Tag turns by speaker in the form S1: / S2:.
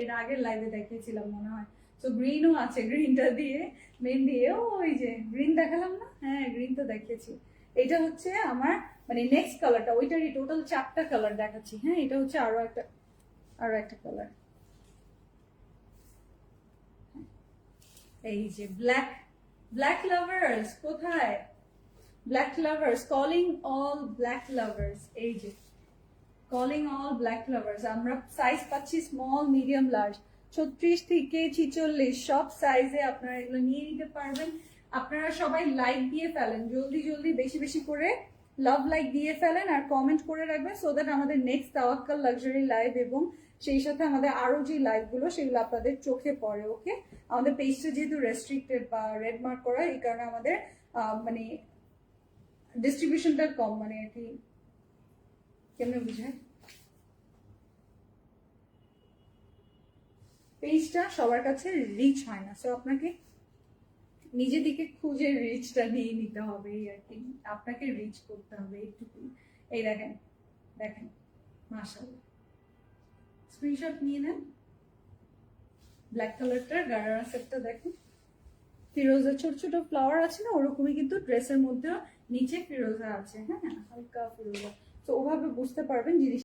S1: এর আগের লাইভে দেখিয়েছিলাম মনে হয়। তো গ্রিনও আছে, গ্রিনটা দিয়ে মেন দিয়ে ওই যে গ্রিন দেখালাম না, হ্যাঁ গ্রিন তো দেখিয়েছি। এটা হচ্ছে আমার মানে নেক্সট কালারটা, ওইটারই টোটাল 4টা কালার দেখাচ্ছি। হ্যাঁ এটা হচ্ছে আরো একটা কালার, এই যে ব্ল্যাক, ব্ল্যাক লাভার্স কোথায়, black lovers calling all black lovers, এই যে কলিং অল ব্ল্যাক লাভার্স। আমরা সাইজ পাচ্ছি স্মল, মিডিয়াম, লার্জ, 36 থেকে 46 সব সাইজে আপনারা এগুলো নিয়ে নিতে পারবেন। আপনারা সবাই লাইক দিয়ে ফেলেন, জলদি জলদি বেশি বেশি করে লাভ লাইক দিয়ে ফেলেন আর কমেন্ট করে রাখবেন, সো দ্যাট আমাদের নেক্সট তাওয়াক্কাল লাক্সারি লাইভ এবং সেই সাথে আমাদের আরো যে লাইভগুলো সেগুলো আপনাদের চোখে পড়ে। ওকে, আমাদের পেজটা যেহেতু রেস্ট্রিক্টেড বা রেড মার্ক করা, এই কারণে আমাদের মানে ডিস্ট্রিবিউশনটা কম, মানে আর কি কেমনে বুঝায়, পেজটা সবার কাছে রিচ হয় না, সো আপনাকে নিজে দিকে খুঁজে রিচটা নিয়ে নিতে হবে, এই আর কি আপনাকে রিচ করতে হবে এইটুকু। এই দেখেন, দেখেন মাশাআল্লাহ, স্ক্রিনশট নিয়ে নেন। ব্ল্যাক কালারটার গারারা সেটটা দেখেন, ফিরোজা ছোট ছোট ফ্লাওয়ার আছে না, ওরকমই কিন্তু ড্রেসের মধ্যে নিচে ফিরোজা আছে, হ্যাঁ হালকা ফিরোজা, তো ওভাবে বুঝতে পারবেন জিনিস।